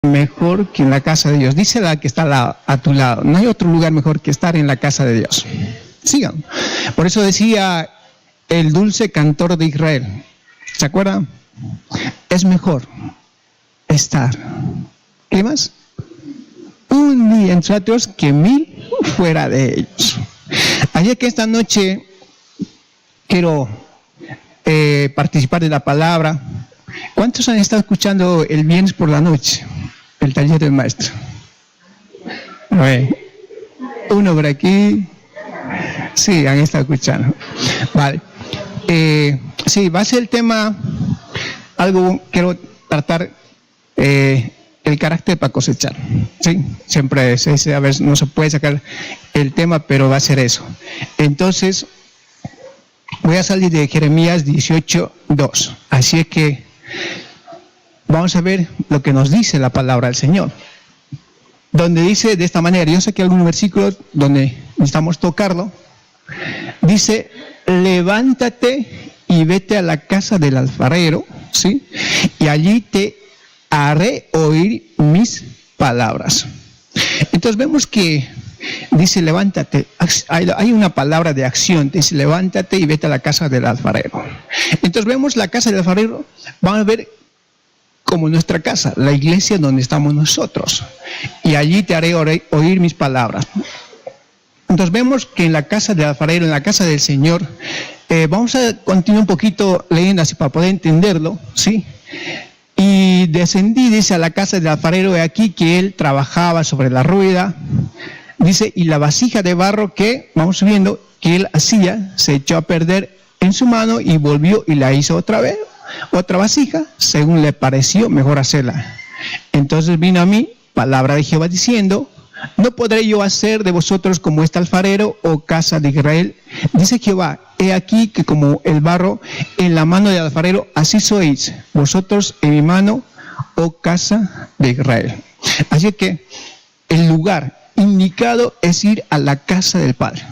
mejor que en la casa de Dios. Dice la que está a tu lado. No hay otro lugar mejor que estar en la casa de Dios. Sigan. Por eso decía el dulce cantor de Israel. ¿Se acuerdan? Es mejor estar. ¿Qué más? Un día entre otros que 1000 fuera de ellos. Así que esta noche quiero participar de la palabra. ¿Cuántos han estado escuchando el viernes por la noche el taller del maestro? A ver, uno por aquí. Sí, han estado escuchando. Vale. Sí, va a ser el tema, algo quiero tratar, el carácter para cosechar. Sí, siempre es, a veces no se puede sacar el tema, pero va a ser eso. Entonces, voy a salir de Jeremías 18:2. Así es que vamos a ver lo que nos dice la palabra del Señor. Donde dice de esta manera, yo sé que hay algunos versículos donde necesitamos tocarlo. Dice, levántate y vete a la casa del alfarero, ¿sí? Y allí te haré oír mis palabras. Entonces vemos que dice levántate, hay una palabra de acción, dice levántate y vete a la casa del alfarero. Entonces vemos la casa del alfarero, vamos a ver como nuestra casa, la iglesia donde estamos nosotros. Y allí te haré oír mis palabras. Entonces vemos que en la casa del alfarero, en la casa del Señor, vamos a continuar un poquito leyendo así para poder entenderlo, ¿sí? Y descendí, dice, a la casa del alfarero, he aquí que él trabajaba sobre la rueda, dice, y la vasija de barro que, vamos viendo, que él hacía, se echó a perder en su mano y volvió y la hizo otra vez, otra vasija, según le pareció mejor hacerla. Entonces vino a mí palabra de Jehová diciendo, no podré yo hacer de vosotros como este alfarero, oh casa de Israel. Dice Jehová, he aquí que como el barro en la mano del alfarero, así sois vosotros en mi mano, oh casa de Israel. Así que el lugar indicado es ir a la casa del Padre.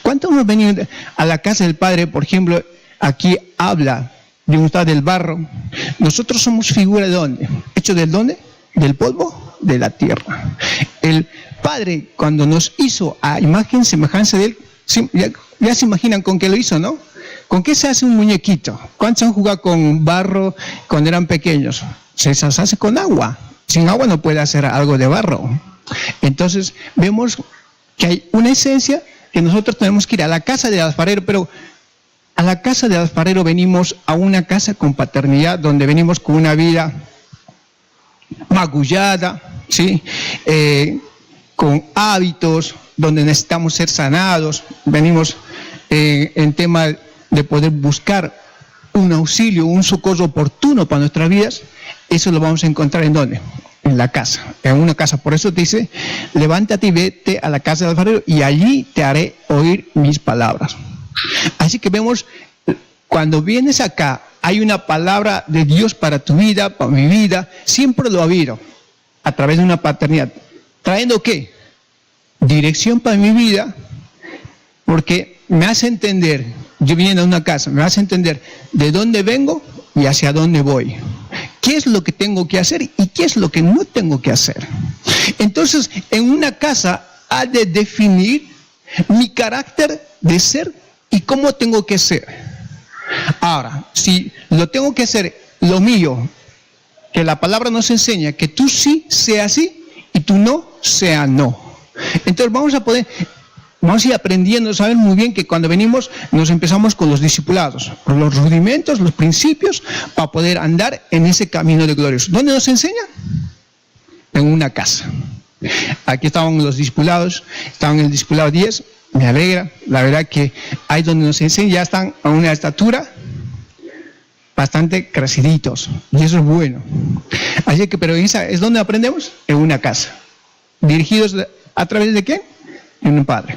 ¿Cuántos hemos venido a la casa del Padre? Por ejemplo, aquí habla de un estado del barro. Nosotros somos figura de ¿dónde? ¿Hecho del dónde? Del polvo de la tierra. El Padre, cuando nos hizo a imagen, semejanza de Él, ya se imaginan con qué lo hizo, ¿no? ¿Con qué se hace un muñequito? ¿Cuántos han jugado con barro cuando eran pequeños? Se hace con agua. Sin agua no puede hacer algo de barro. Entonces, vemos que hay una esencia que nosotros tenemos que ir a la casa del alfarero, pero a la casa del alfarero venimos a una casa con paternidad, donde venimos con una vida magullada, ¿sí? Con hábitos, donde necesitamos ser sanados, venimos en tema de poder buscar un auxilio, un socorro oportuno para nuestras vidas. Eso lo vamos a encontrar ¿en dónde? En la casa, en una casa. Por eso te dice, levántate y vete a la casa del alfarero y allí te haré oír mis palabras. Así que vemos, cuando vienes acá, hay una palabra de Dios para tu vida, para mi vida, siempre lo ha habido, a través de una paternidad. ¿Trayendo qué? Dirección para mi vida, porque me hace entender, yo viniendo a una casa, me hace entender de dónde vengo y hacia dónde voy. ¿Qué es lo que tengo que hacer y qué es lo que no tengo que hacer? Entonces, en una casa ha de definir mi carácter de ser y cómo tengo que ser. Ahora, si lo tengo que hacer lo mío, que la palabra nos enseña que tú sí sea sí y tú no sea no. Entonces vamos a ir aprendiendo, saben muy bien que cuando venimos nos empezamos con los discipulados, con los rudimentos, los principios, para poder andar en ese camino de glorioso. ¿Dónde nos enseña? En una casa. Aquí estaban los discipulados, estaban en el discipulado 10, me alegra, la verdad que ahí donde nos enseñan ya están a una estatura bastante creciditos, y eso es bueno. Así que, pero esa es donde aprendemos, en una casa, dirigidos a través de ¿qué? En un Padre.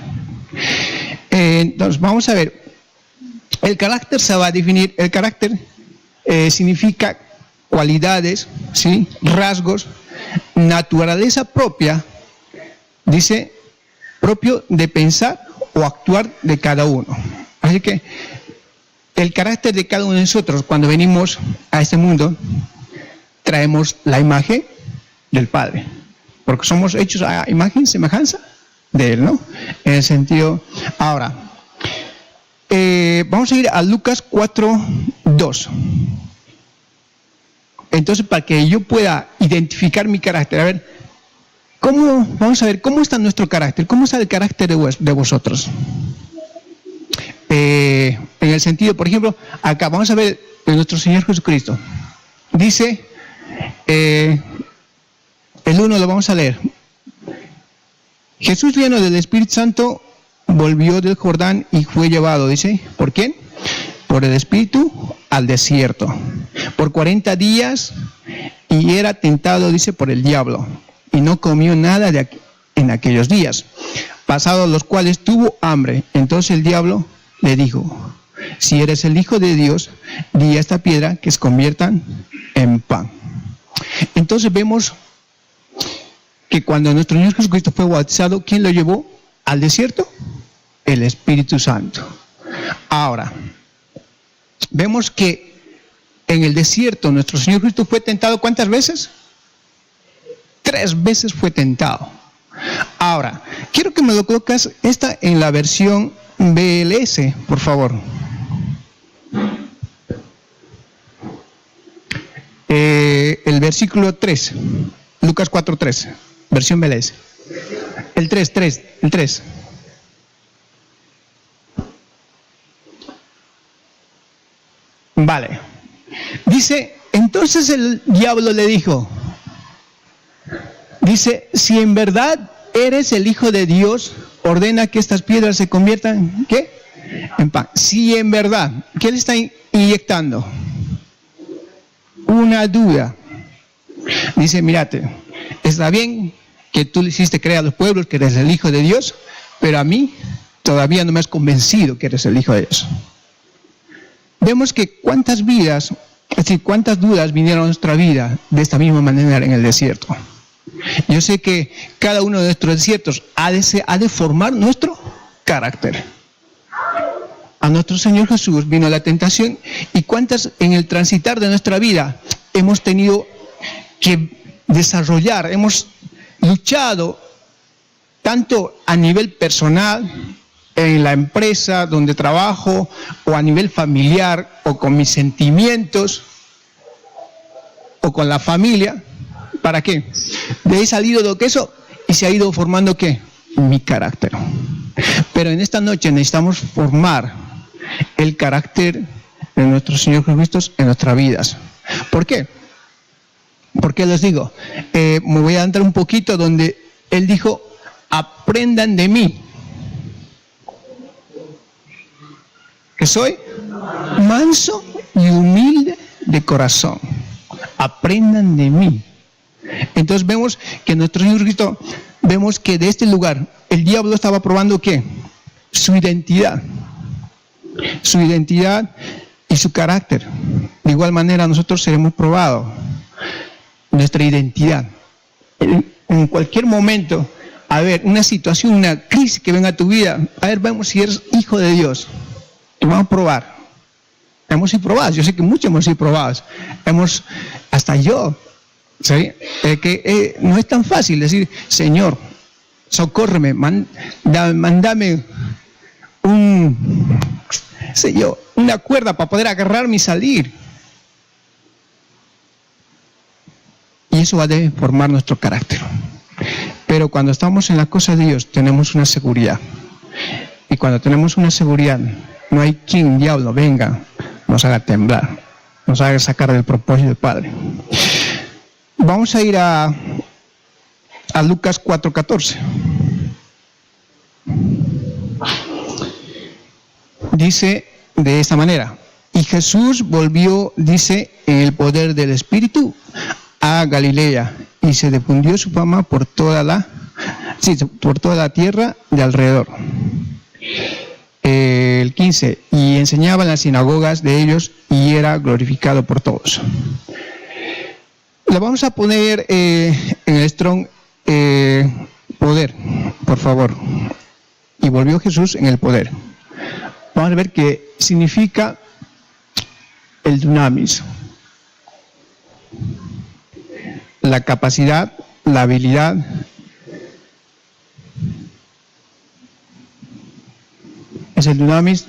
Entonces vamos a ver, el carácter se va a definir, el carácter significa cualidades, ¿sí? Rasgos, naturaleza propia, dice, propio de pensar o actuar de cada uno. Así que el carácter de cada uno de nosotros, cuando venimos a este mundo, traemos la imagen del Padre, porque somos hechos a imagen y semejanza de Él, ¿no? En el sentido... Ahora, vamos a ir a Lucas 4:2. Entonces, para que yo pueda identificar mi carácter, a ver, vamos a ver, ¿cómo está nuestro carácter? ¿Cómo está el carácter de vosotros? En el sentido, por ejemplo, acá vamos a ver de nuestro Señor Jesucristo. Dice, el 1 lo vamos a leer. Jesús, lleno del Espíritu Santo, volvió del Jordán y fue llevado, dice, ¿por quién? Por el Espíritu al desierto, por 40 días, y era tentado, dice, por el diablo, y no comió nada en aquellos días, pasados los cuales tuvo hambre. Entonces el diablo le dijo, si eres el Hijo de Dios, di a esta piedra que se conviertan en pan. Entonces vemos que cuando nuestro Señor Jesucristo fue bautizado, ¿quién lo llevó al desierto? El Espíritu Santo. Ahora, vemos que en el desierto nuestro Señor Cristo fue tentado ¿cuántas veces? 3 veces fue tentado. Ahora, quiero que me lo colocas esta en la versión BLS, por favor. El versículo 3, Lucas 4:3, versión BLS. El 3. Vale. Dice, entonces el diablo le dijo, dice, si en verdad eres el Hijo de Dios, ordena que estas piedras se conviertan, ¿qué? En pan. Si en verdad, ¿qué le está inyectando? Una duda. Dice, mírate, está bien que tú le hiciste creer a los pueblos que eres el Hijo de Dios, pero a mí todavía no me has convencido que eres el Hijo de Dios. Vemos que cuántas vidas, es decir, cuántas dudas vinieron a nuestra vida de esta misma manera en el desierto. Yo sé que cada uno de nuestros desiertos ha de formar nuestro carácter. A nuestro Señor Jesús vino la tentación, y cuántas en el transitar de nuestra vida hemos tenido que desarrollar, hemos luchado tanto a nivel personal, en la empresa donde trabajo, o a nivel familiar, o con mis sentimientos, o con la familia. ¿Para qué? De ahí ha salido lo que eso, y se ha ido formando ¿qué? Mi carácter. Pero en esta noche necesitamos formar el carácter de nuestro Señor Jesucristo en nuestras vidas. ¿Por qué? Porque les digo, me voy a entrar un poquito donde Él dijo, aprendan de mí, que soy manso y humilde de corazón. Aprendan de mí. Entonces vemos que nuestro Señor Cristo, vemos que de este lugar el diablo estaba probando ¿qué? Su identidad y su carácter. De igual manera nosotros seremos probados nuestra identidad. En cualquier momento, a ver, una situación, una crisis que venga a tu vida, a ver, vemos si eres hijo de Dios. Te vamos a probar. Hemos sido probados, yo sé que muchos hemos sido probados. Hasta yo, ¿sí? No es tan fácil decir, Señor, socórreme, mándame una cuerda para poder agarrarme y salir. Y eso va a formar nuestro carácter. Pero cuando estamos en las cosas de Dios, tenemos una seguridad. Y cuando tenemos una seguridad, no hay quien diablo venga, nos haga temblar, nos haga sacar del propósito del Padre. Vamos a ir a Lucas 4:14. Dice de esta manera, y Jesús volvió, dice, en el poder del Espíritu a Galilea, y se difundió su fama por toda la tierra de alrededor. El 15, y enseñaba en las sinagogas de ellos, y era glorificado por todos. Le vamos a poner en el Strong poder, por favor. Y volvió Jesús en el poder. Vamos a ver qué significa el dunamis. la capacidad, la habilidad, es el dunamis,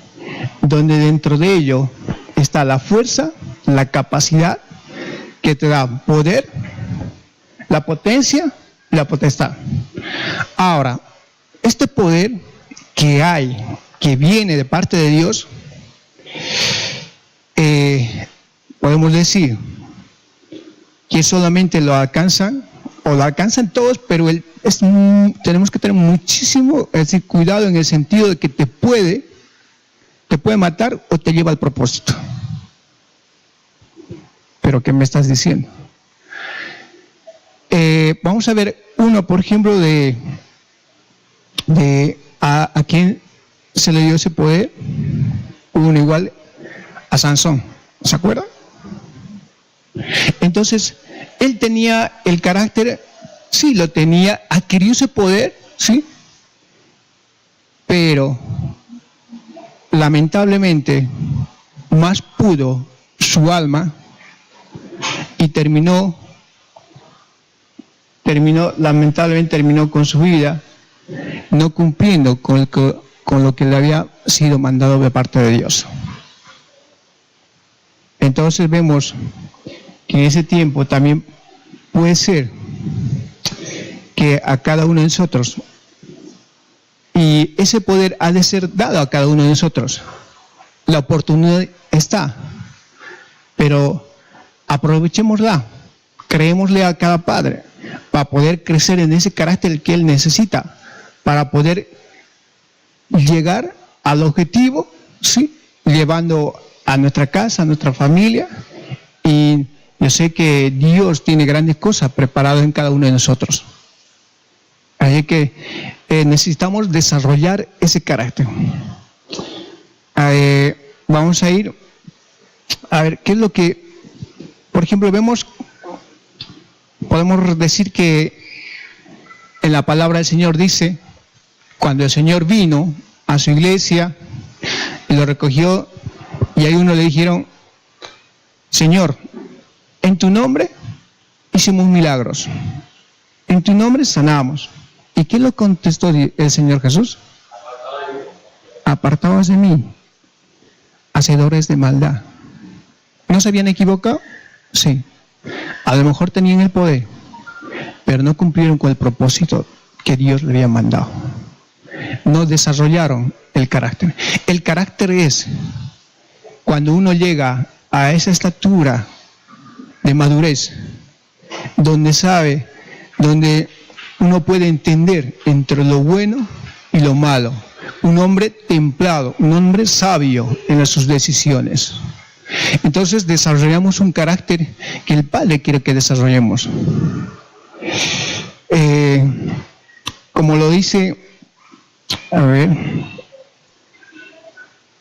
donde dentro de ello está la fuerza, la capacidad que te da poder, la potencia y la potestad. Ahora, este poder que hay, que viene de parte de Dios, podemos decir que solamente lo alcanzan, o lo alcanzan todos, pero tenemos que tener muchísimo cuidado en el sentido de que te puede matar o te lleva al propósito. ¿Pero qué me estás diciendo? Vamos a ver uno, por ejemplo, a quién se le dio ese poder. Uno igual a Sansón, ¿se acuerdan? Entonces, él tenía el carácter, sí, lo tenía, adquirió ese poder, sí, pero lamentablemente más pudo su alma y lamentablemente terminó con su vida no cumpliendo con lo que le había sido mandado de parte de Dios. Entonces vemos que en ese tiempo también puede ser que a cada uno de nosotros, y ese poder ha de ser dado a cada uno de nosotros, la oportunidad está, pero aprovechémosla, creémosle a cada padre para poder crecer en ese carácter que él necesita, para poder llegar al objetivo, ¿sí? Llevando a nuestra casa, a nuestra familia, y yo sé que Dios tiene grandes cosas preparadas en cada uno de nosotros. Así que necesitamos desarrollar ese carácter. Vamos a ir a ver qué es lo que, por ejemplo, podemos decir que en la palabra del Señor dice, cuando el Señor vino a su iglesia y lo recogió, y ahí uno le dijeron, Señor, en tu nombre hicimos milagros, en tu nombre sanamos. ¿Y qué lo contestó el Señor Jesús? Apartaos de mí, hacedores de maldad. ¿No se habían equivocado? Sí. A lo mejor tenían el poder, pero no cumplieron con el propósito que Dios le había mandado. No desarrollaron el carácter. El carácter es cuando uno llega a esa estatura de madurez, donde uno puede entender entre lo bueno y lo malo. Un hombre templado, un hombre sabio en sus decisiones. Entonces desarrollamos un carácter que el Padre quiere que desarrollemos. Como lo dice, a ver,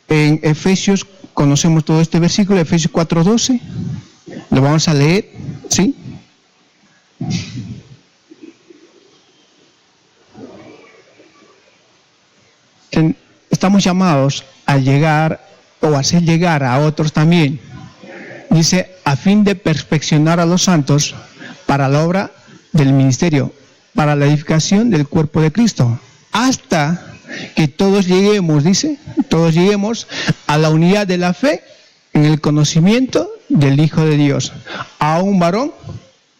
en Efesios, conocemos todo este versículo, Efesios 4:12, lo vamos a leer, ¿sí? Estamos llamados a llegar o hacer llegar a otros también. Dice, a fin de perfeccionar a los santos para la obra del ministerio, para la edificación del cuerpo de Cristo, hasta que todos lleguemos, dice, todos lleguemos a la unidad de la fe en el conocimiento del Hijo de Dios, a un varón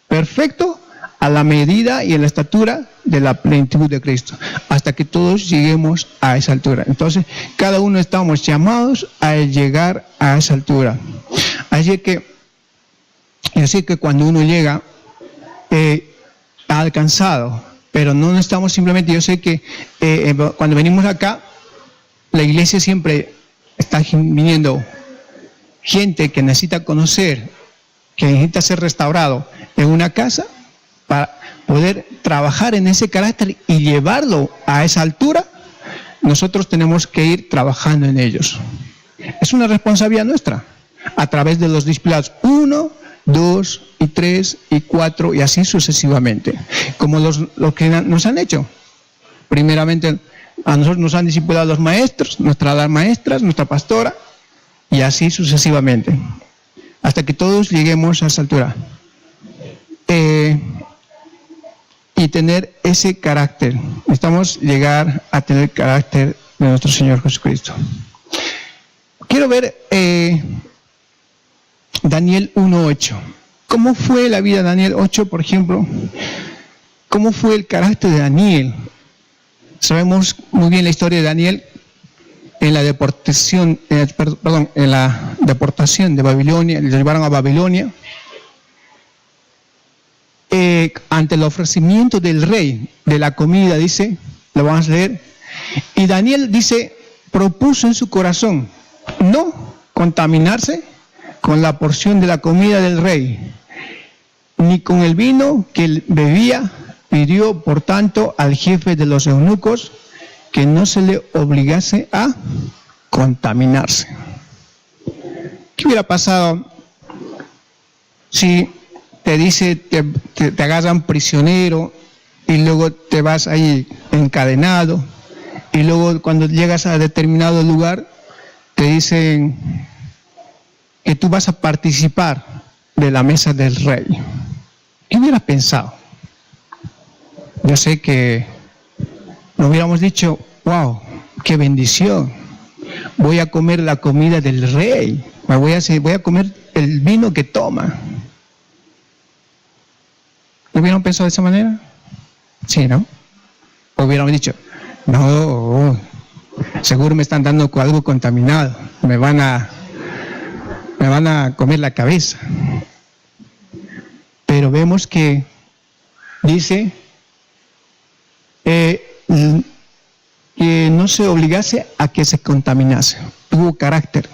perfecto, a la medida y en la estatura de la plenitud de Cristo, hasta que todos lleguemos a esa altura. Entonces, cada uno estamos llamados a llegar a esa altura. Así que, yo sé que cuando uno llega, ha alcanzado, pero no estamos simplemente, yo sé que cuando venimos acá, la iglesia siempre está viniendo gente que necesita conocer, que necesita ser restaurado en una casa, para poder trabajar en ese carácter y llevarlo a esa altura. Nosotros tenemos que ir trabajando en ellos. Es una responsabilidad nuestra, a través de los discipulados 1, 2 y 3 y 4 y así sucesivamente, como los que nos han hecho. Primeramente a nosotros nos han discipulado los maestros, nuestras maestras, nuestra pastora, y así sucesivamente, hasta que todos lleguemos a esa altura. y tener ese carácter. Necesitamos llegar a tener el carácter de nuestro Señor Jesucristo. Quiero ver Daniel 1:8. ¿Cómo fue la vida de Daniel 8, por ejemplo? ¿Cómo fue el carácter de Daniel? Sabemos muy bien la historia de Daniel en la deportación, en la deportación de Babilonia. Le llevaron a Babilonia ante el ofrecimiento del rey de la comida, dice, lo vamos a leer. Y Daniel dice, propuso en su corazón no contaminarse con la porción de la comida del rey, ni con el vino que él bebía. Pidió, por tanto, al jefe de los eunucos que no se le obligase a contaminarse. ¿Qué hubiera pasado si te dice, te agarran prisionero y luego te vas ahí encadenado y luego cuando llegas a determinado lugar te dicen que tú vas a participar de la mesa del rey? ¿Qué hubieras pensado? Yo sé que nos hubiéramos dicho, wow, qué bendición, voy a comer la comida del rey, voy a comer el vino que toma. ¿No hubieran pensado de esa manera? Sí, ¿no? O hubiéramos dicho, no, seguro me están dando algo contaminado, me van a comer la cabeza. Pero vemos que dice que no se obligase a que se contaminase. Tuvo carácter.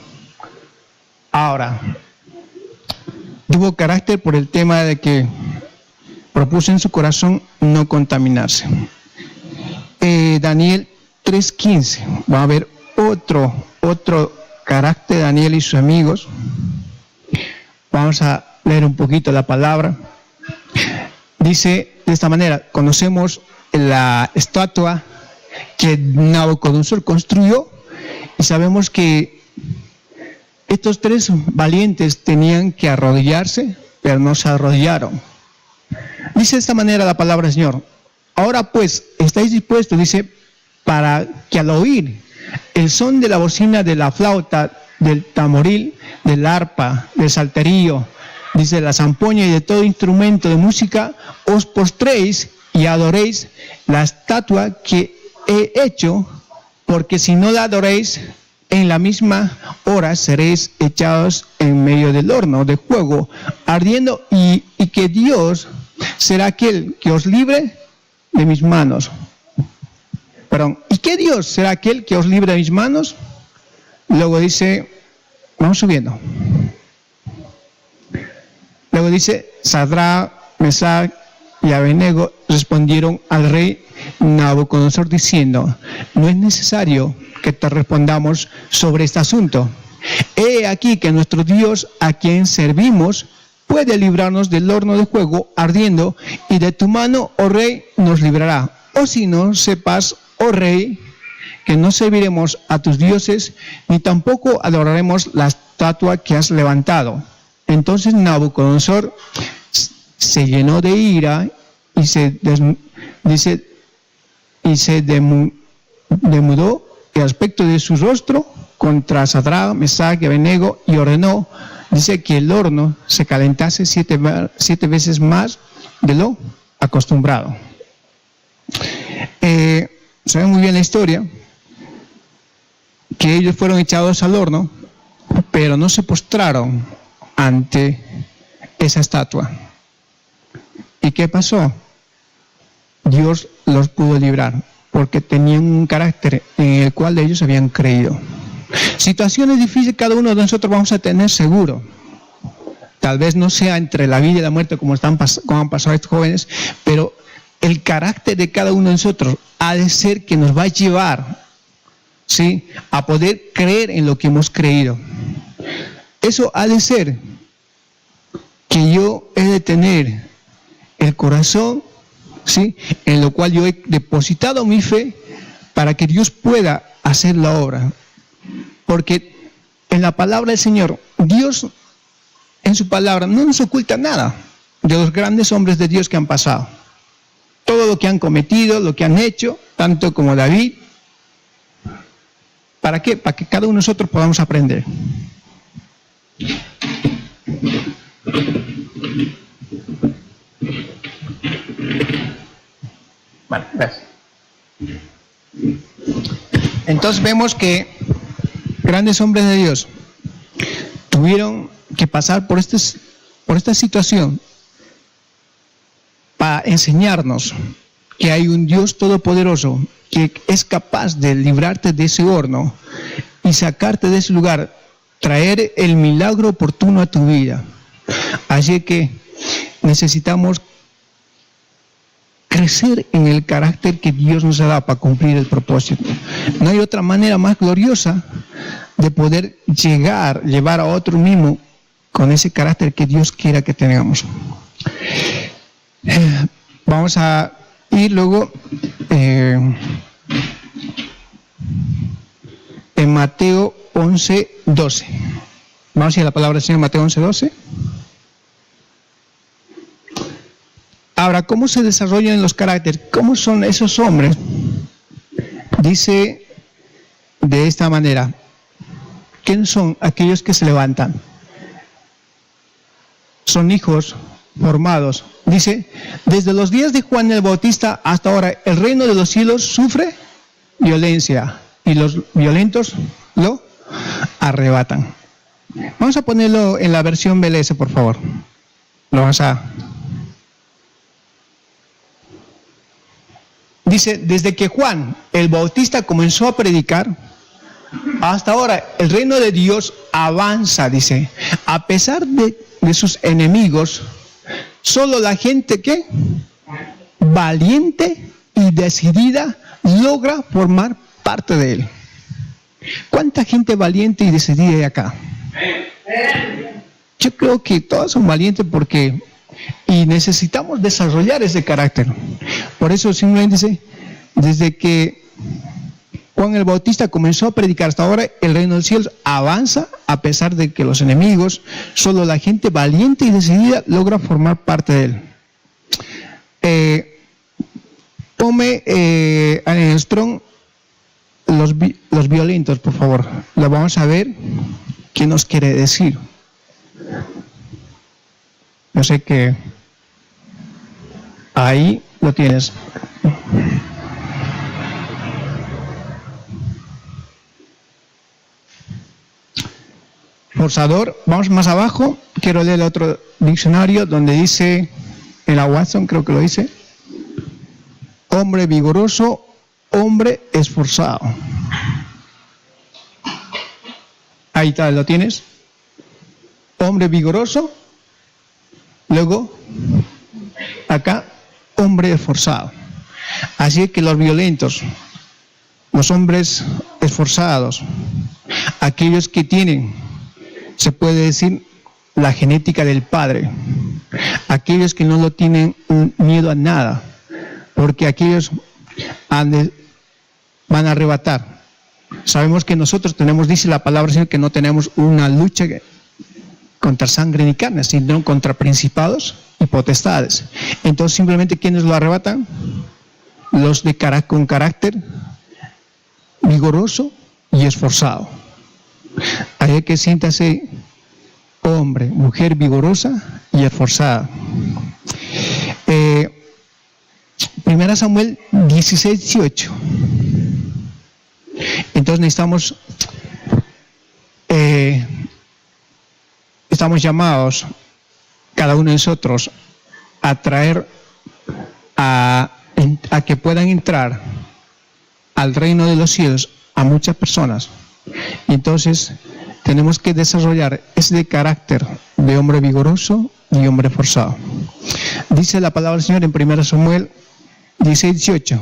Ahora, tuvo carácter por el tema de que propuso en su corazón no contaminarse. Daniel 3:15. Va a haber otro carácter de Daniel y sus amigos. Vamos a leer un poquito la palabra. Dice de esta manera, conocemos la estatua que Nabucodonosor construyó y sabemos que estos tres valientes tenían que arrodillarse, pero no se arrodillaron. Dice de esta manera la palabra del Señor. Ahora pues, ¿estáis dispuestos? Dice, para que al oír el son de la bocina, de la flauta, del tamboril, del arpa, del salterio, dice, la zampoña y de todo instrumento de música, os postréis y adoréis la estatua que he hecho, porque si no la adoréis, en la misma hora seréis echados en medio del horno de fuego ardiendo, y que Dios será aquel que os libre de mis manos. ¿Y qué Dios será aquel que os libre de mis manos? Luego dice, vamos subiendo. Luego dice, Sadrach, Mesach y Abednego respondieron al rey Nabucodonosor diciendo, no es necesario que te respondamos sobre este asunto. He aquí que nuestro Dios, a quien servimos, puede librarnos del horno de fuego ardiendo, y de tu mano, oh rey, nos librará. O si no, sepas, oh rey, que no serviremos a tus dioses, ni tampoco adoraremos la estatua que has levantado. Entonces Nabucodonosor se llenó de ira y se demudó el aspecto de su rostro contra Sadrach, Mesach y Abednego, y ordenó, dice, que el horno se calentase 7 veces más de lo acostumbrado. Saben muy bien la historia, que ellos fueron echados al horno, pero no se postraron ante esa estatua. ¿Y qué pasó? Dios los pudo librar, porque tenían un carácter en el cual ellos habían creído. Situaciones difíciles cada uno de nosotros vamos a tener seguro. Tal vez no sea entre la vida y la muerte como han pasado estos jóvenes, pero el carácter de cada uno de nosotros ha de ser que nos va a llevar, ¿sí?, a poder creer en lo que hemos creído. Eso ha de ser que yo he de tener el corazón, ¿sí?, en lo cual yo he depositado mi fe para que Dios pueda hacer la obra. Porque en la palabra del Señor, Dios en su palabra no nos oculta nada. de los grandes hombres de Dios que han pasado. Todo lo que han cometido, lo que han hecho, tanto como David. ¿Para qué? Para que cada uno de nosotros podamos aprender. Vale, gracias. Entonces vemos que grandes hombres de Dios tuvieron que pasar por esta situación para enseñarnos que hay un Dios todopoderoso que es capaz de librarte de ese horno y sacarte de ese lugar, traer el milagro oportuno a tu vida. Así que necesitamos crecer en el carácter que Dios nos ha dado para cumplir el propósito. No hay otra manera más gloriosa de poder llevar a otro mismo con ese carácter que Dios quiera que tengamos. Vamos a ir luego en Mateo 11:12. Vamos a ir a la palabra del Señor, Mateo 11:12. Ahora, ¿cómo se desarrollan los caracteres? ¿Cómo son esos hombres? Dice de esta manera: ¿quiénes son aquellos que se levantan? Son hijos formados. Dice, desde los días de Juan el Bautista hasta ahora, el reino de los cielos sufre violencia y los violentos lo arrebatan. Vamos a ponerlo en la versión BLS, por favor. Lo vamos a... Dice, desde que Juan el Bautista comenzó a predicar, hasta ahora el reino de Dios avanza, dice, a pesar de sus enemigos, solo la gente que valiente y decidida logra formar parte de él. ¿Cuánta gente valiente y decidida hay acá? Yo creo que todos son valientes y necesitamos desarrollar ese carácter. Por eso simplemente dice, desde que Juan el Bautista comenzó a predicar hasta ahora, el reino del cielo avanza a pesar de que los enemigos, solo la gente valiente y decidida logra formar parte de él. Ponme en el Strong los violentos, por favor. Lo vamos a ver qué nos quiere decir. Yo sé que ahí lo tienes. Forzador, vamos más abajo, quiero leer el otro diccionario donde dice, en la Watson creo que lo dice, hombre vigoroso, hombre esforzado. Ahí está, lo tienes. Hombre vigoroso, luego acá, hombre esforzado. Así que los violentos, los hombres esforzados, aquellos que tienen, se puede decir, la genética del Padre, aquellos que no lo tienen miedo a nada, porque aquellos van a arrebatar. Sabemos que nosotros tenemos, dice la palabra del Señor, que no tenemos una lucha contra sangre ni carne, sino contra principados y potestades. Entonces simplemente, ¿quiénes lo arrebatan? Los con carácter vigoroso y esforzado. Hay que siéntase hombre, mujer vigorosa y esforzada. 1 Samuel 16:18. Entonces estamos llamados, cada uno de nosotros, a traer a que puedan entrar al reino de los cielos a muchas personas. Entonces tenemos que desarrollar ese carácter de hombre vigoroso y hombre forzado. Dice la palabra del Señor en 1 Samuel 16:18.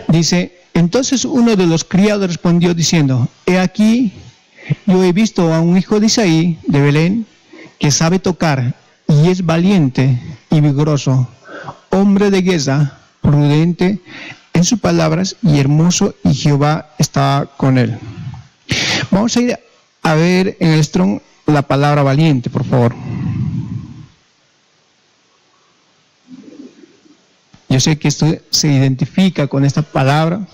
Dice, entonces uno de los criados respondió diciendo, he aquí, yo he visto a un hijo de Isaí de Belén que sabe tocar y es valiente y vigoroso, hombre de guerra, prudente en sus palabras y hermoso, y Jehová está con él. Vamos a ir a ver en el Strong la palabra valiente, por favor. Yo sé que esto se identifica con esta palabra.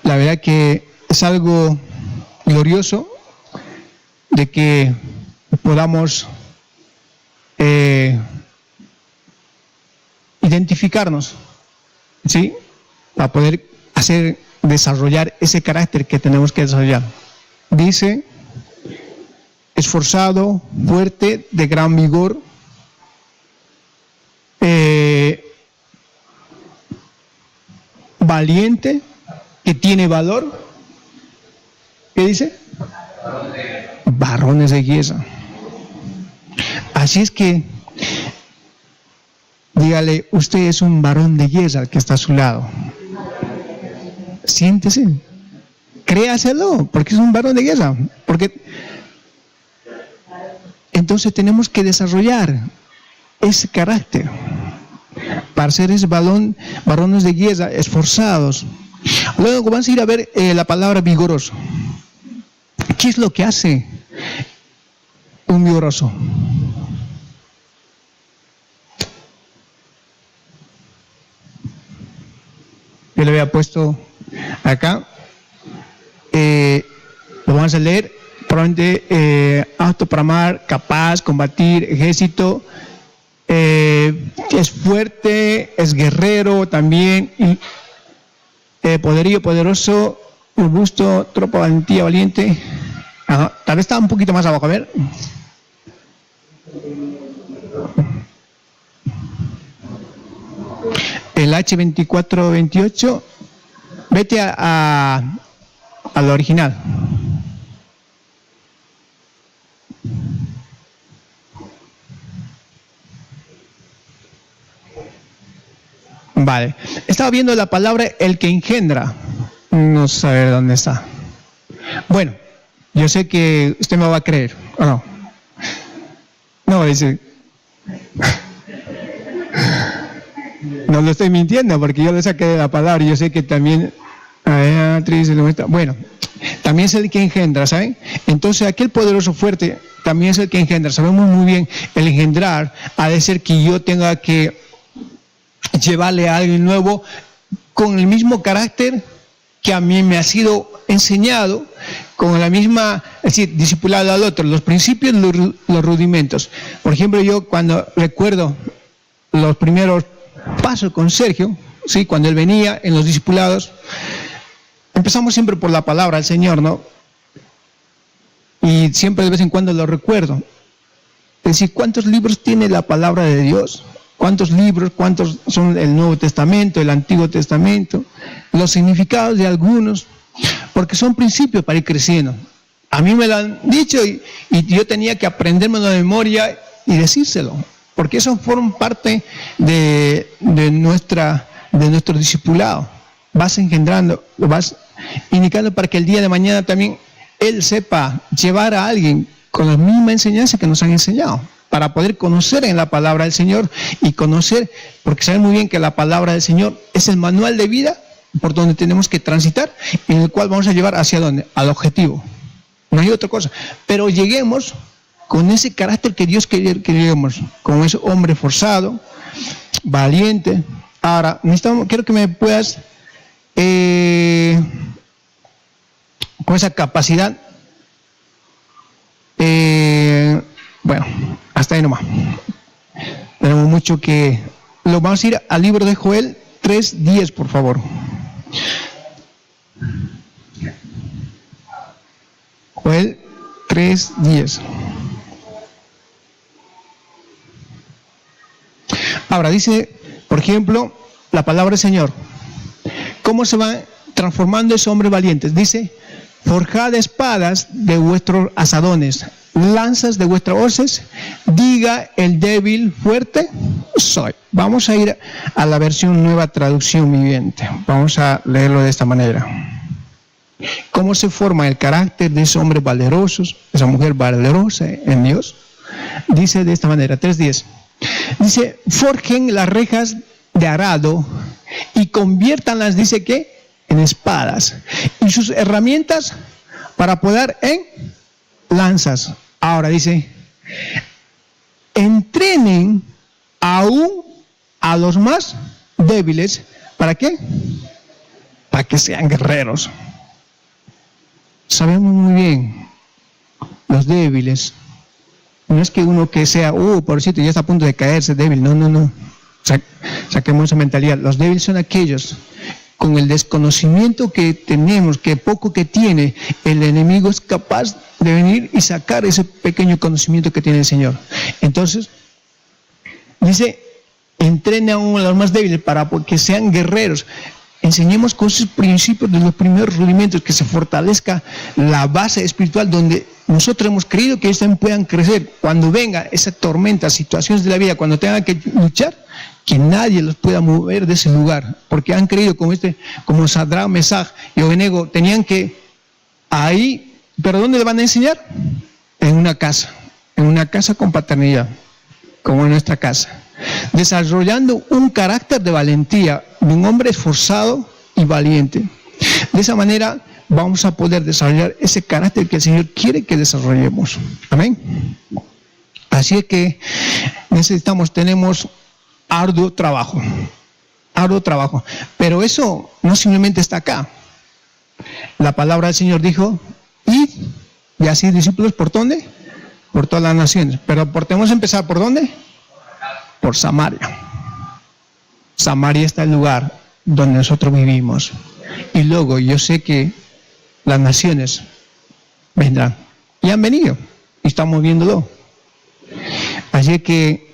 La verdad que es algo glorioso de que podamos identificarnos, ¿sí? Para poder desarrollar ese carácter que tenemos que desarrollar. Dice, esforzado, fuerte, de gran vigor, valiente, que tiene valor. ¿Qué dice? Varones de guerra. Así es que, dígale, usted es un varón de guerra que está a su lado. Siéntese, créaselo, porque es un varón de guerra. Porque entonces tenemos que desarrollar ese carácter para ser ese varones de guerra, esforzados. Luego vamos a ir a ver la palabra vigoroso. ¿Qué es lo que hace un vigoroso? Yo le había puesto acá, lo vamos a leer, probablemente apto para amar, capaz, combatir, ejército, es fuerte, es guerrero también, poderío, poderoso, robusto, tropa, valentía, valiente. Tal vez está un poquito más abajo, a ver. El H2428, vete al original. Vale, estaba viendo la palabra el que engendra. No sé dónde está. Bueno, yo sé que usted me va a creer, ¿o no? No, dice. No lo estoy mintiendo porque yo le saqué de la palabra y yo sé que también. Bueno, también es el que engendra, ¿saben? Entonces aquel poderoso fuerte también es el que engendra. Sabemos muy bien el engendrar ha de ser que yo tenga que llevarle a alguien nuevo con el mismo carácter que a mí me ha sido enseñado, con la misma, es decir, discipulado al otro, los principios, los rudimentos. Por ejemplo, yo cuando recuerdo los primeros pasos con Sergio, ¿sí? Cuando él venía en los discipulados, empezamos siempre por la palabra del Señor, ¿no? Y siempre de vez en cuando lo recuerdo. Es decir, ¿cuántos libros tiene la palabra de Dios? ¿Cuántos libros? ¿Cuántos son el Nuevo Testamento, el Antiguo Testamento? Los significados de algunos, porque son principios para ir creciendo. A mí me lo han dicho y yo tenía que aprendérmelo de memoria y decírselo, porque eso forma parte de nuestro discipulado. Vas engendrando, lo vas indicando para que el día de mañana también él sepa llevar a alguien con la misma enseñanza que nos han enseñado, para poder conocer en la palabra del Señor y conocer, porque saben muy bien que la palabra del Señor es el manual de vida por donde tenemos que transitar, en el cual vamos a llevar hacia dónde, al objetivo. No hay otra cosa, pero lleguemos con ese carácter que Dios quiere que lleguemos, con ese hombre forzado, valiente. Ahora, quiero que me puedas, con esa capacidad, bueno, hasta ahí nomás. Tenemos mucho que... Lo vamos a ir al libro de Joel 3:10, por favor. Joel 3:10. Ahora dice, por ejemplo, la palabra del Señor. ¿Cómo se va transformando esos hombres valientes? Dice, forjad espadas de vuestros asadones, lanzas de vuestras hoces, diga el débil fuerte soy. Vamos a ir a la versión Nueva Traducción Viviente. Vamos a leerlo de esta manera. ¿Cómo se forma el carácter de esos hombres valerosos, esa mujer valerosa en Dios? Dice de esta manera, 3:10. Dice, forjen las rejas de arado y conviértanlas, dice que, en espadas, y sus herramientas para poder en lanzas. Ahora dice, entrenen aún a los más débiles, ¿para qué? Para que sean guerreros. Sabemos muy bien, los débiles, no es que uno que sea, pobrecito, ya está a punto de caerse, débil, no. Saquemos esa mentalidad. Los débiles son aquellos con el desconocimiento que tenemos, que poco que tiene, el enemigo es capaz de venir y sacar ese pequeño conocimiento que tiene el Señor. Entonces, dice, entrene aún a los más débiles para que sean guerreros. Enseñemos con esos principios de los primeros rudimentos, que se fortalezca la base espiritual donde nosotros hemos creído que ellos también puedan crecer. Cuando venga esa tormenta, situaciones de la vida, cuando tengan que luchar, que nadie los pueda mover de ese lugar, porque han creído como Sadrach, Mesach y Abednego, tenían que ahí, pero ¿dónde le van a enseñar? En una casa con paternidad, como en nuestra casa, desarrollando un carácter de valentía, de un hombre esforzado y valiente. De esa manera vamos a poder desarrollar ese carácter que el Señor quiere que desarrollemos. Amén. Así es que tenemos arduo trabajo, pero eso no simplemente está acá. La palabra del Señor dijo, id y haced discípulos, ¿por dónde? Por todas las naciones. Pero tenemos que empezar, ¿por dónde? Por Samaria. Samaria está el lugar donde nosotros vivimos. Y luego yo sé que las naciones vendrán. Y han venido. Y estamos viéndolo. Así que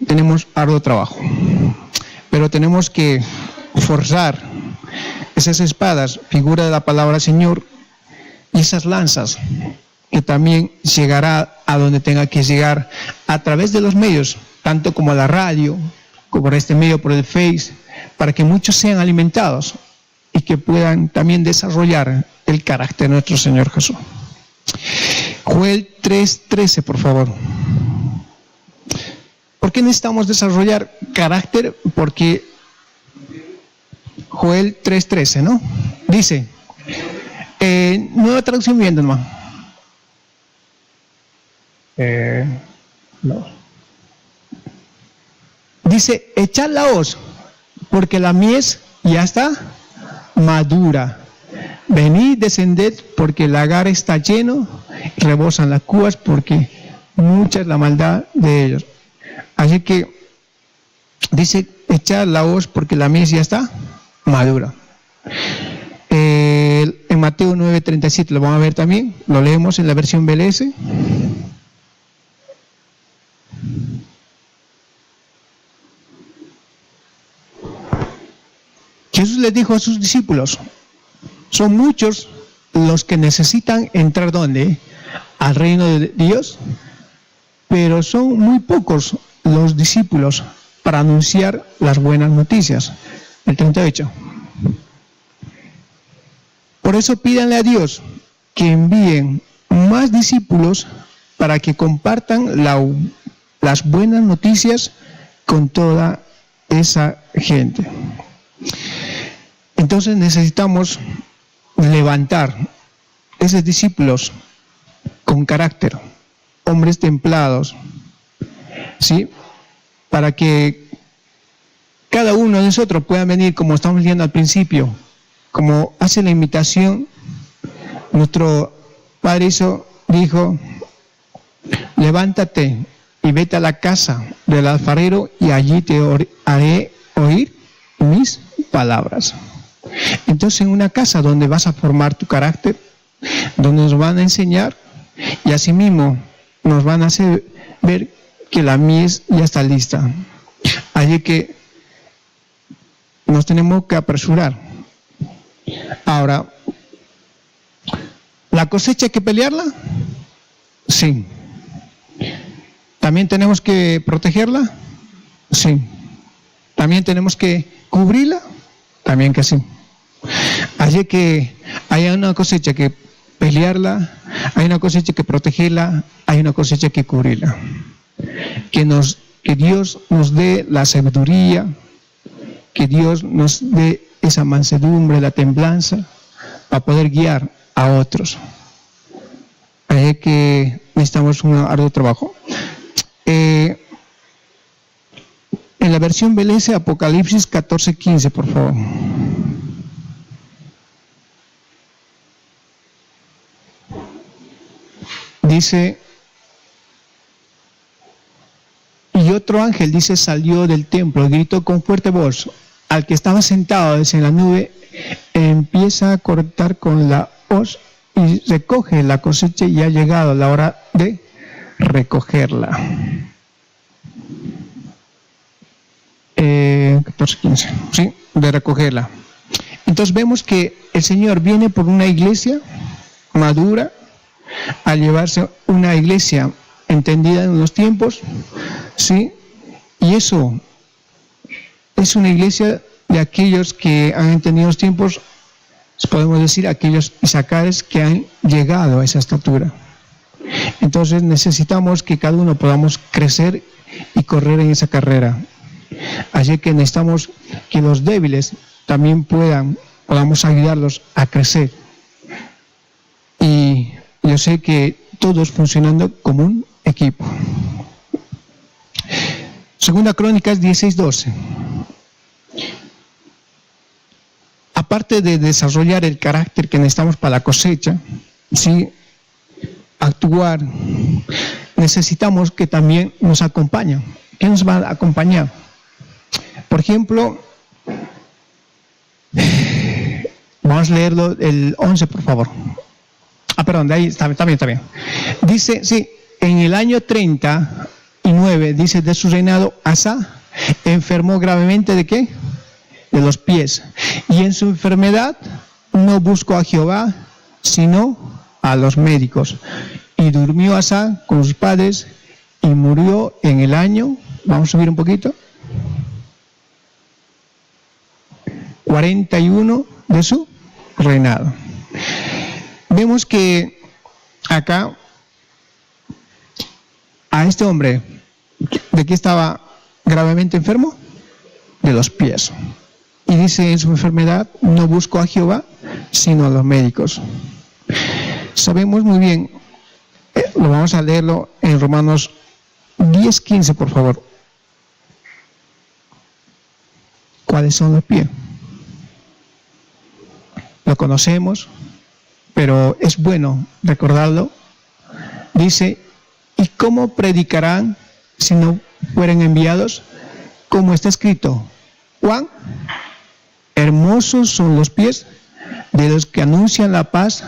tenemos arduo trabajo. Pero tenemos que forzar esas espadas, figura de la palabra del Señor, y esas lanzas, que también llegará a donde tenga que llegar a través de los medios, tanto como la radio, como por este medio, por el Face, para que muchos sean alimentados y que puedan también desarrollar el carácter de nuestro Señor Jesús. Joel 3:13, por favor. ¿Por qué necesitamos desarrollar carácter? Porque Joel 3:13, ¿no? Dice, nueva traducción viviente, hermano. No. Dice, echad la hoz, porque la mies ya está madura. Venid, descended, porque el lagar está lleno, rebosan las cubas, porque mucha es la maldad de ellos. Así que dice, echad la hoz, porque la mies ya está madura. En Mateo 9:37 lo vamos a ver también, lo leemos en la versión BLS. Jesús les dijo a sus discípulos, son muchos los que necesitan entrar ¿dónde? Al reino de Dios, pero son muy pocos los discípulos para anunciar las buenas noticias. El 38. Por eso pídanle a Dios que envíen más discípulos para que compartan las buenas noticias con toda esa gente. Entonces necesitamos levantar esos discípulos con carácter, hombres templados, ¿sí? Para que cada uno de nosotros pueda venir, como estamos viendo al principio, como hace la invitación, nuestro Padre dijo, levántate y vete a la casa del alfarero y allí te haré oír mis palabras. Entonces en una casa donde vas a formar tu carácter, donde nos van a enseñar y asimismo nos van a hacer ver que la mies ya está lista. Así que nos tenemos que apresurar. Ahora, ¿la cosecha hay que pelearla? Sí. ¿También tenemos que protegerla? Sí. ¿También tenemos que cubrirla? También que sí. Así que hay una cosecha que pelearla, hay una cosecha que protegerla, hay una cosecha que cubrirla. Que Dios nos dé la sabiduría, que Dios nos dé esa mansedumbre, la templanza, para poder guiar a otros. Así que necesitamos un arduo trabajo. En la versión Belese, Apocalipsis 14:15, por favor. Dice, y otro ángel, dice, salió del templo, gritó con fuerte voz al que estaba sentado desde la nube, empieza a cortar con la hoz y recoge la cosecha, y ha llegado la hora de recogerla. 14:15, ¿sí? De recogerla. Entonces vemos que el Señor viene por una iglesia madura, a llevarse una iglesia entendida en los tiempos, ¿sí? Y eso es una iglesia de aquellos que han entendido los tiempos, podemos decir, aquellos isacares que han llegado a esa estatura. Entonces necesitamos que cada uno podamos crecer y correr en esa carrera. Así que necesitamos que los débiles también podamos ayudarlos a crecer. Y yo sé que todos funcionando como un equipo. Segunda Crónicas 16:12. Aparte de desarrollar el carácter que necesitamos para la cosecha, ¿sí? Actuar, necesitamos que también nos acompañen. ¿Qué nos va a acompañar? Por ejemplo, vamos a leerlo el 11, por favor. Perdón, de ahí está bien. Dice, sí, en el año 39, dice, de su reinado, Asa enfermó gravemente ¿de qué? De los pies. Y en su enfermedad no buscó a Jehová, sino a los médicos. Y durmió Asa con sus padres y murió en el año, vamos a subir un poquito, 41 de su reinado. Vemos que acá a este hombre, ¿de qué estaba gravemente enfermo? De los pies. Y dice en su enfermedad, no buscó a Jehová, sino a los médicos. Sabemos muy bien, lo vamos a leerlo en Romanos 10:15, por favor. ¿Cuáles son los pies? Lo conocemos, pero es bueno recordarlo. Dice, ¿y cómo predicarán si no fueren enviados? Como está escrito, Juan, hermosos son los pies de los que anuncian la paz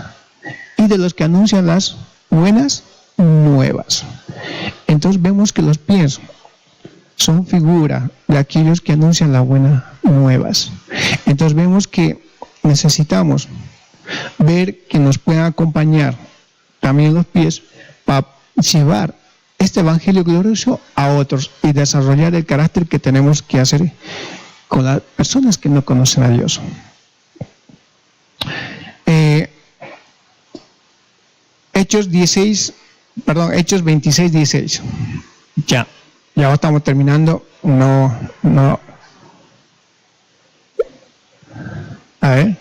y de los que anuncian las buenas nuevas. Entonces vemos que los pies son figura de aquellos que anuncian las buenas nuevas. Entonces vemos que necesitamos ver que nos puedan acompañar también los pies para llevar este evangelio glorioso a otros y desarrollar el carácter que tenemos que hacer con las personas que no conocen a Dios. Hechos 26:16. Ya estamos terminando. No. A ver.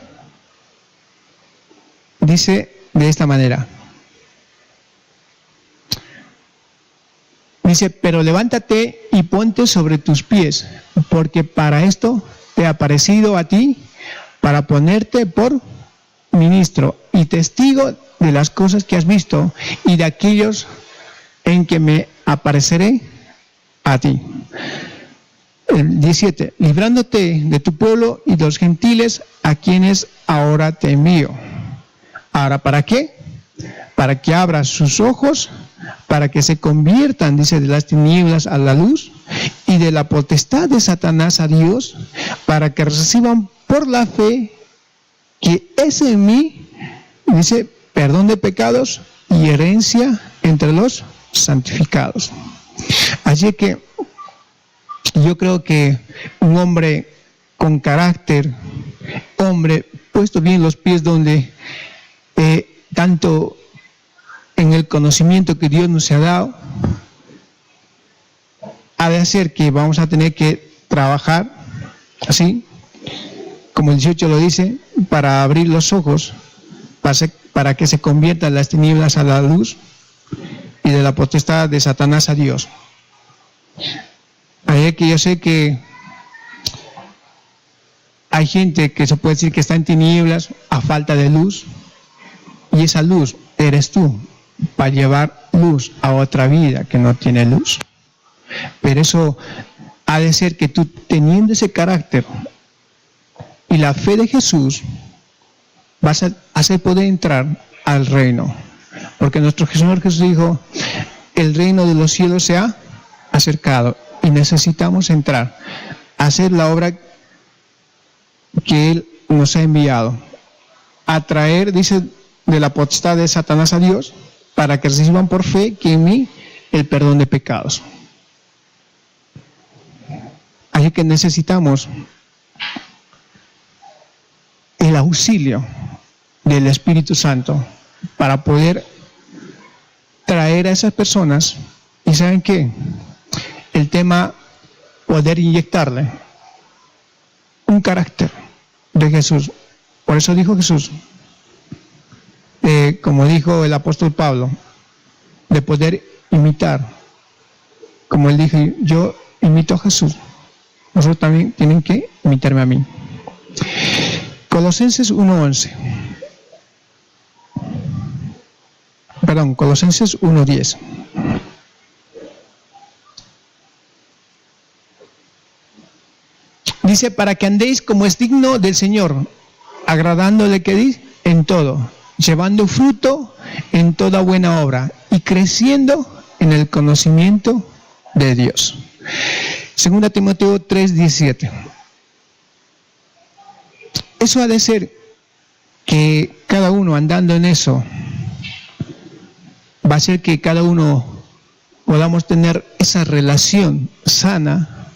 Dice de esta manera. Dice, pero levántate y ponte sobre tus pies, porque para esto te ha parecido a ti, para ponerte por ministro y testigo de las cosas que has visto y de aquellos en que me apareceré a ti. El 17, librándote de tu pueblo y de los gentiles a quienes ahora te envío. Ahora, ¿para qué? Para que abras sus ojos, para que se conviertan, dice, de las tinieblas a la luz y de la potestad de Satanás a Dios, para que reciban por la fe que es en mí, dice, perdón de pecados y herencia entre los santificados. Así que yo creo que un hombre con carácter, hombre puesto bien los pies donde tanto en el conocimiento que Dios nos ha dado, ha de hacer que vamos a tener que trabajar así, como el 18 lo dice, para abrir los ojos, para que se conviertan las tinieblas a la luz y de la potestad de Satanás a Dios. Ahí que yo sé que hay gente que se puede decir que está en tinieblas a falta de luz, y esa luz eres tú para llevar luz a otra vida que no tiene luz. Pero eso ha de ser que tú, teniendo ese carácter y la fe de Jesús, vas a hacer poder entrar al reino. Porque nuestro Señor Jesús dijo, el reino de los cielos se ha acercado y necesitamos entrar a hacer la obra que Él nos ha enviado, a traer, dice, de la potestad de Satanás a Dios, para que reciban por fe que en mí el perdón de pecados. Así que necesitamos el auxilio del Espíritu Santo para poder traer a esas personas. ¿Y saben qué? El tema, poder inyectarle un carácter de Jesús. Por eso dijo Jesús, como dijo el apóstol Pablo, de poder imitar. Como él dijo, yo imito a Jesús, vosotros también tienen que imitarme a mí. Colosenses 1:11. Perdón, Colosenses 1:10. Dice, para que andéis como es digno del Señor, agradándole, que dice, en todo, llevando fruto en toda buena obra y creciendo en el conocimiento de Dios. 2 Timoteo 3:17. Eso ha de ser que cada uno andando en eso, va a ser que cada uno podamos tener esa relación sana,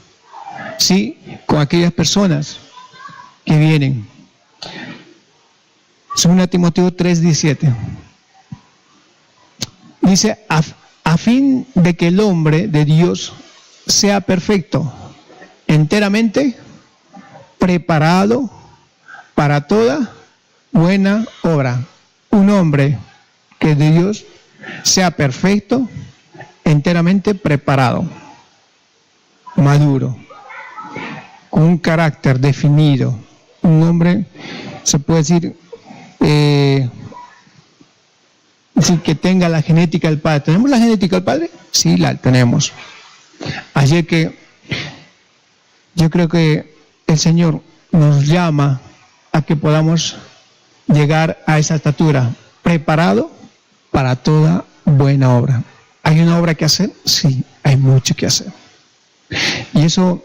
¿sí?, con aquellas personas que vienen. 2 Timoteo 3:17. Dice, a fin de que el hombre de Dios sea perfecto, enteramente preparado para toda buena obra. Un hombre que de Dios sea perfecto, enteramente preparado, maduro, con un carácter definido. Un hombre, se puede decir, que tenga la genética del Padre. ¿Tenemos la genética del Padre? Sí, la tenemos. Así que yo creo que el Señor nos llama a que podamos llegar a esa estatura, preparado para toda buena obra. ¿Hay una obra que hacer? Sí, hay mucho que hacer. Y eso,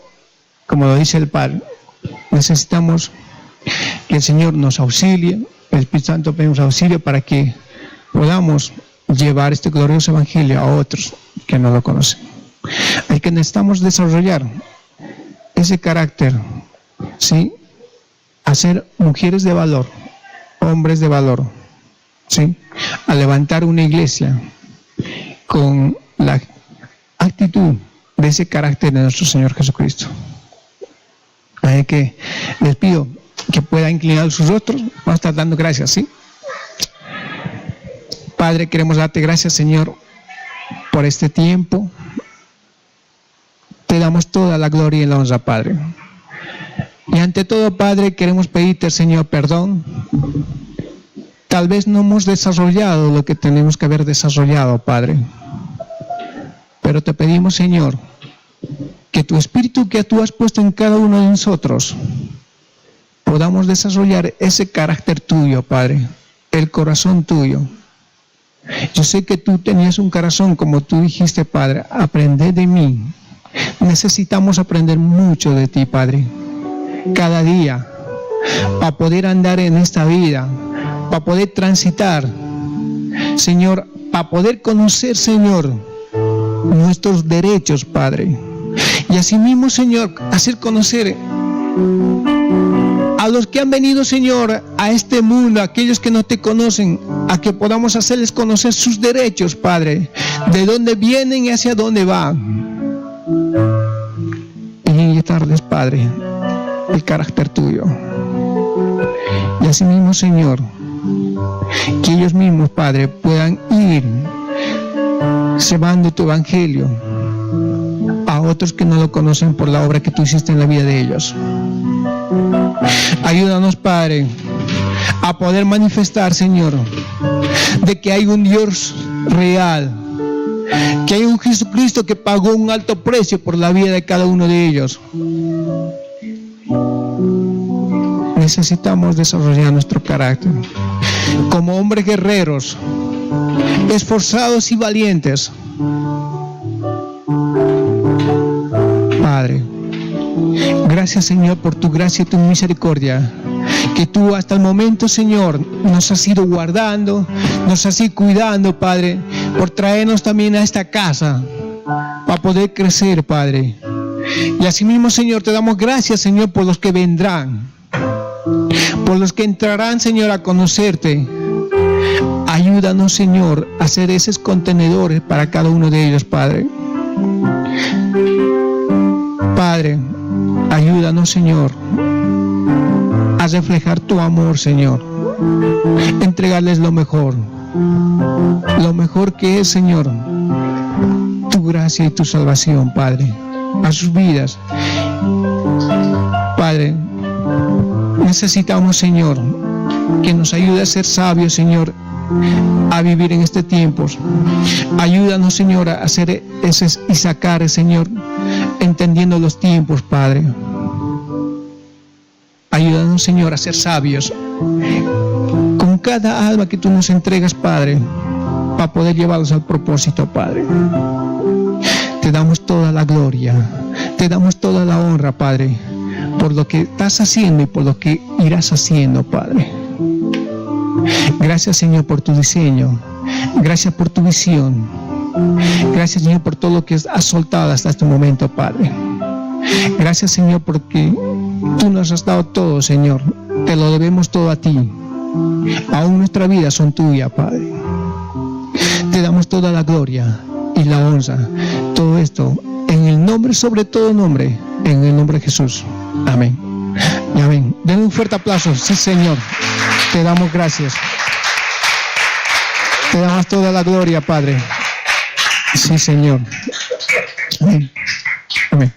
como lo dice el Padre, necesitamos que el Señor nos auxilie, el Espíritu Santo pedimos auxilio para que podamos llevar este glorioso evangelio a otros que no lo conocen. Hay que necesitamos desarrollar ese carácter, ¿sí?, hacer mujeres de valor, hombres de valor, ¿sí?, a levantar una iglesia con la actitud de ese carácter de nuestro Señor Jesucristo. Así que les pido que pueda inclinar sus rostros. Vamos a estar dando gracias, ¿sí? Padre, queremos darte gracias, Señor, por este tiempo. Te damos toda la gloria y la honra, Padre. Y ante todo, Padre, queremos pedirte, Señor, perdón. Tal vez no hemos desarrollado lo que tenemos que haber desarrollado, Padre. Pero te pedimos, Señor, que tu Espíritu que tú has puesto en cada uno de nosotros, podamos desarrollar ese carácter tuyo, Padre, el corazón tuyo. Yo sé que tú tenías un corazón, como tú dijiste, Padre, aprende de mí. Necesitamos aprender mucho de ti, Padre, cada día, para poder andar en esta vida, para poder transitar, Señor, para poder conocer, Señor, nuestros derechos, Padre. Y asimismo, Señor, hacer conocer a los que han venido, Señor, a este mundo, a aquellos que no te conocen, a que podamos hacerles conocer sus derechos, Padre, de dónde vienen y hacia dónde van. Y inyectarles, Padre, el carácter tuyo. Y asimismo, Señor, que ellos mismos, Padre, puedan ir llevando tu evangelio a otros que no lo conocen por la obra que tú hiciste en la vida de ellos. Ayúdanos, Padre, a poder manifestar, Señor, de que hay un Dios real, que hay un Jesucristo que pagó un alto precio por la vida de cada uno de ellos. Necesitamos desarrollar nuestro carácter como hombres guerreros, esforzados y valientes. Padre, gracias, Señor, por tu gracia y tu misericordia, que tú hasta el momento, Señor, nos has ido guardando, nos has ido cuidando, Padre, por traernos también a esta casa para poder crecer, Padre. Y asimismo, Señor, te damos gracias, Señor, por los que vendrán, por los que entrarán, Señor, a conocerte. Ayúdanos, Señor, a ser esos contenedores para cada uno de ellos, Padre. Padre, ayúdanos, Señor, a reflejar tu amor, Señor. Entregarles lo mejor que es, Señor, tu gracia y tu salvación, Padre, a sus vidas. Padre, necesitamos, Señor, que nos ayude a ser sabios, Señor, a vivir en este tiempo. Ayúdanos, Señor, a hacer ese y sacar, Señor, entendiendo los tiempos, Padre. Ayúdanos, Señor, a ser sabios con cada alma que tú nos entregas, Padre, para poder llevarlos al propósito, Padre. Te damos toda la gloria, te damos toda la honra, Padre, por lo que estás haciendo y por lo que irás haciendo, Padre. Gracias, Señor, por tu diseño. Gracias por tu visión. Gracias, Señor, por todo lo que has soltado hasta este momento, Padre. Gracias, Señor, porque tú nos has dado todo, Señor. Te lo debemos todo a ti. Aún nuestras vidas son tuyas, Padre. Te damos toda la gloria y la honra. Todo esto en el nombre, sobre todo nombre, en el nombre de Jesús. Amén. Y amén. Den un fuerte aplauso. Sí, Señor. Te damos gracias. Te damos toda la gloria, Padre. Sí, Señor. Amén. Amén.